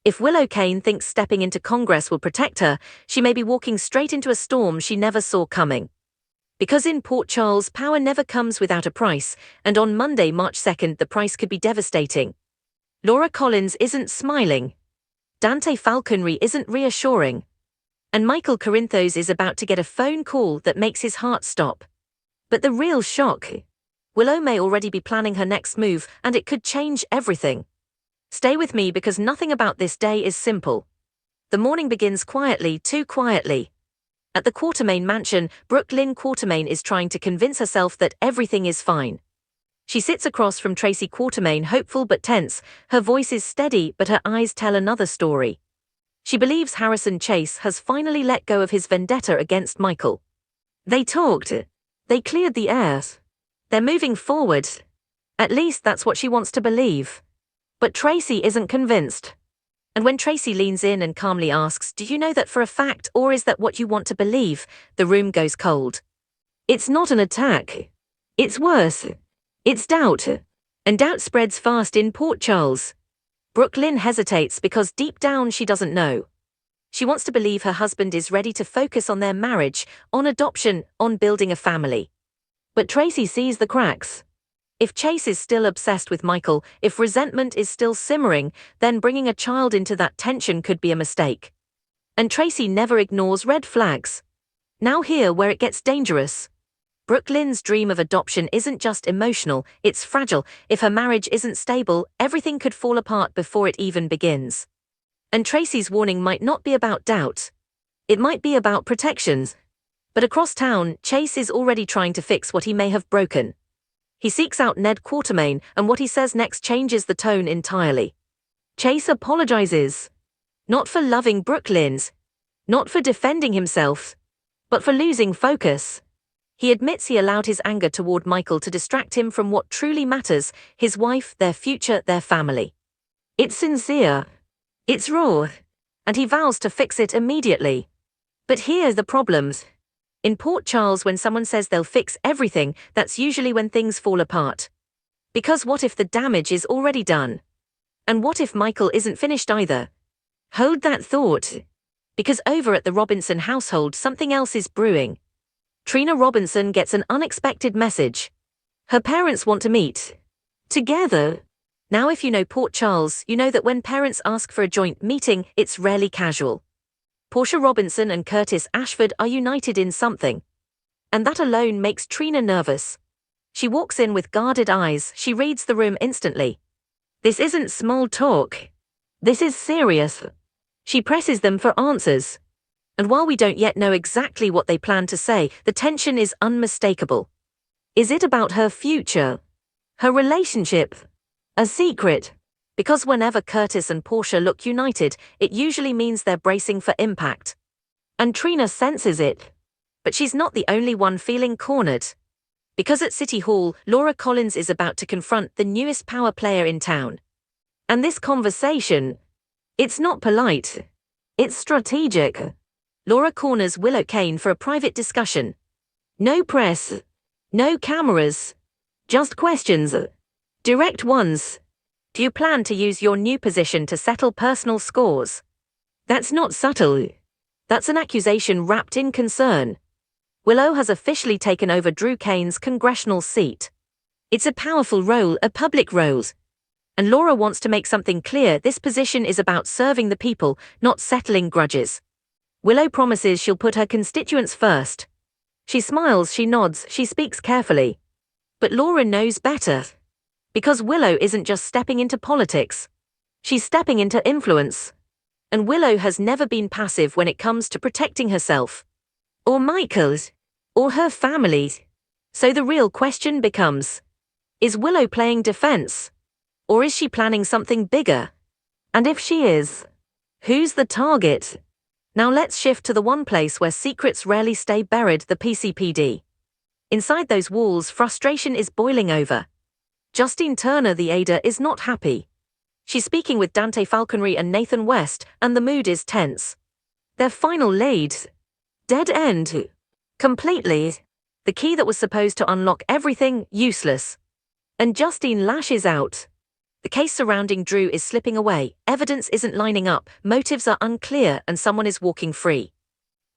If Willow Cain thinks stepping into Congress will protect her, she may be walking straight into a storm she never saw coming. Because in Port Charles, power never comes without a price, and on Monday, March 2nd, the price could be devastating. Laura Collins isn't smiling. Dante Falconry isn't reassuring. And Michael Corinthos is about to get a phone call that makes his heart stop. But the real shock: Willow may already be planning her next move, and it could change everything. Stay with me because nothing about this day is simple. The morning begins quietly, too quietly. At the Quartermain mansion, Brooklyn Quartermain is trying to convince herself that everything is fine. She sits across from Tracy Quartermain, hopeful but tense. Her voice is steady, but her eyes tell another story. She believes Harrison Chase has finally let go of his vendetta against Michael. They talked. They cleared the air. They're moving forward. At least that's what she wants to believe. But Tracy isn't convinced. And when Tracy leans in and calmly asks, "Do you know that for a fact, or is that what you want to believe?" the room goes cold. It's not an attack. It's worse. It's doubt. And doubt spreads fast in Port Charles. Brooklyn hesitates because deep down she doesn't know. She wants to believe her husband is ready to focus on their marriage, on adoption, on building a family. But Tracy sees the cracks. If Chase is still obsessed with Michael, if resentment is still simmering, then bringing a child into that tension could be a mistake. And Tracy never ignores red flags. Now here where it gets dangerous. Brooklyn's dream of adoption isn't just emotional, it's fragile. If her marriage isn't stable, everything could fall apart before it even begins. And Tracy's warning might not be about doubt. It might be about protections. But across town, Chase is already trying to fix what he may have broken. He seeks out Ned Quartermain, and what he says next changes the tone entirely. Chase apologizes. Not for loving Brooklyn's. Not for defending himself. But for losing focus. He admits he allowed his anger toward Michael to distract him from what truly matters: his wife, their future, their family. It's sincere. It's raw. And he vows to fix it immediately. But here are the problems. In Port Charles, when someone says they'll fix everything, that's usually when things fall apart. Because what if the damage is already done? And what if Michael isn't finished either? Hold that thought. Because over at the Robinson household, something else is brewing. Trina Robinson gets an unexpected message. Her parents want to meet. Together. Now if you know Port Charles, you know that when parents ask for a joint meeting, it's rarely casual. Portia Robinson and Curtis Ashford are united in something. And that alone makes Trina nervous. She walks in with guarded eyes, she reads the room instantly. This isn't small talk. This is serious. She presses them for answers. And while we don't yet know exactly what they plan to say, the tension is unmistakable. Is it about her future? Her relationship? A secret? Because whenever Curtis and Portia look united, it usually means they're bracing for impact. And Trina senses it. But she's not the only one feeling cornered. Because at City Hall, Laura Collins is about to confront the newest power player in town. And this conversation, it's not polite. It's strategic. Laura corners Willow Cain for a private discussion. No press. No cameras. Just questions. Direct ones. Do you plan to use your new position to settle personal scores? That's not subtle. That's an accusation wrapped in concern. Willow has officially taken over Drew Cain's congressional seat. It's a powerful role, a public role. And Laura wants to make something clear: this position is about serving the people, not settling grudges. Willow promises she'll put her constituents first. She smiles, she nods, she speaks carefully. But Laura knows better. Because Willow isn't just stepping into politics. She's stepping into influence. And Willow has never been passive when it comes to protecting herself. Or Michael's. Or her family. So the real question becomes: is Willow playing defense? Or is she planning something bigger? And if she is, who's the target? Now let's shift to the one place where secrets rarely stay buried: the PCPD. Inside those walls, frustration is boiling over. Justine Turner, the Ada, is not happy. She's speaking with Dante Falconry and Nathan West, and the mood is tense. Their final lead. Dead end. Completely. The key that was supposed to unlock everything, useless. And Justine lashes out. The case surrounding Drew is slipping away, evidence isn't lining up, motives are unclear, and someone is walking free.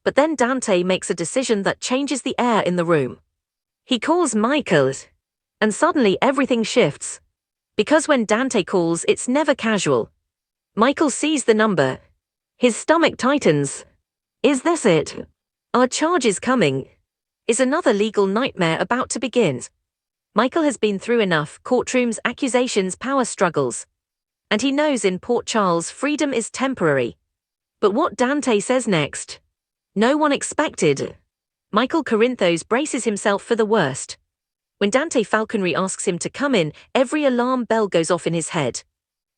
But then Dante makes a decision that changes the air in the room. He calls Michael, and suddenly everything shifts. Because when Dante calls, it's never casual. Michael sees the number. His stomach tightens. Is this it? Are charges coming? Is another legal nightmare about to begin? Michael has been through enough: courtrooms, accusations, power struggles. And he knows in Port Charles freedom is temporary. But what Dante says next? No one expected. Michael Corinthos braces himself for the worst. When Dante Falconry asks him to come in, every alarm bell goes off in his head.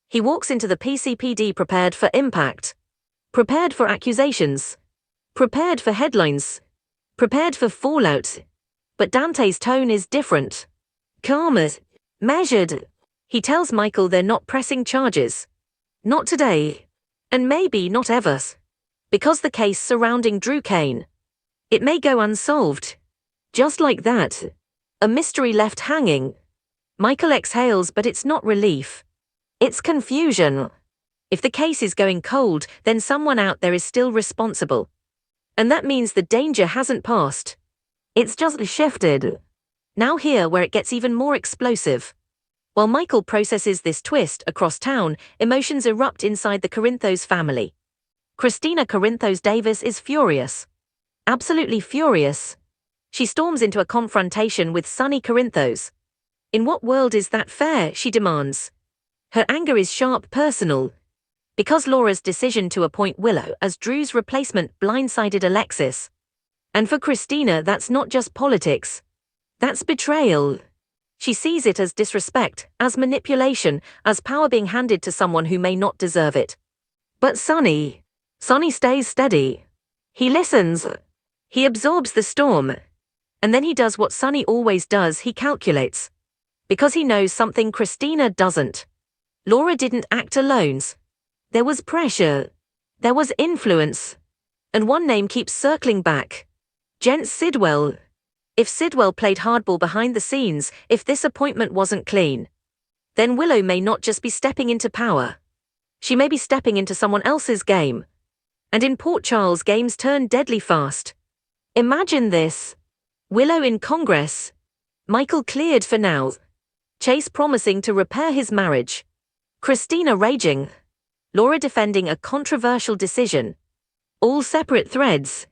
He walks into the PCPD prepared for impact. Prepared for accusations. Prepared for headlines. Prepared for fallout. But Dante's tone is different. Calmer. Measured. He tells Michael they're not pressing charges. Not today. And maybe not ever. Because the case surrounding Drew Cain, it may go unsolved. Just like that. A mystery left hanging. Michael exhales, but it's not relief. It's confusion. If the case is going cold, then someone out there is still responsible. And that means the danger hasn't passed. It's just shifted. Now here where it gets even more explosive. While Michael processes this twist across town, emotions erupt inside the Corinthos family. Christina Corinthos Davis is furious. Absolutely furious. She storms into a confrontation with Sonny Corinthos. In what world is that fair, she demands. Her anger is sharp, personal. Because Laura's decision to appoint Willow as Drew's replacement blindsided Alexis. And for Christina, that's not just politics. That's betrayal. She sees it as disrespect, as manipulation, as power being handed to someone who may not deserve it. But Sonny stays steady. He listens. He absorbs the storm. And then he does what Sonny always does: he calculates. Because he knows something Christina doesn't. Laura didn't act alone. There was pressure. There was influence. And one name keeps circling back. Gent Sidwell. If Sidwell played hardball behind the scenes, if this appointment wasn't clean, then Willow may not just be stepping into power. She may be stepping into someone else's game. And in Port Charles, games turn deadly fast. Imagine this. Willow in Congress. Michael cleared for now. Chase promising to repair his marriage. Christina raging. Laura defending a controversial decision. All separate threads.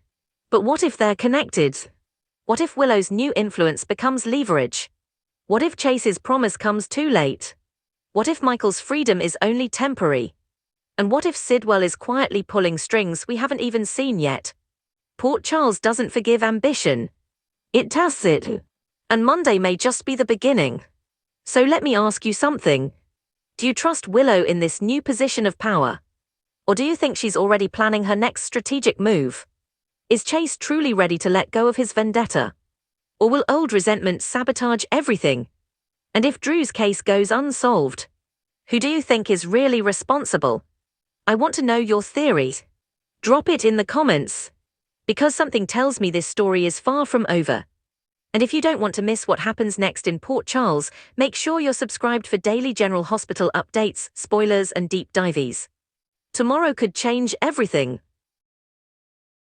But what if they're connected? What if Willow's new influence becomes leverage? What if Chase's promise comes too late? What if Michael's freedom is only temporary? And what if Sidwell is quietly pulling strings we haven't even seen yet? Port Charles doesn't forgive ambition. It tests it. And Monday may just be the beginning. So let me ask you something. Do you trust Willow in this new position of power? Or do you think she's already planning her next strategic move? Is Chase truly ready to let go of his vendetta? Or will old resentment sabotage everything? And if Drew's case goes unsolved, who do you think is really responsible? I want to know your theory. Drop it in the comments. Because something tells me this story is far from over. And if you don't want to miss what happens next in Port Charles, make sure you're subscribed for daily General Hospital updates, spoilers, and deep dives. Tomorrow could change everything.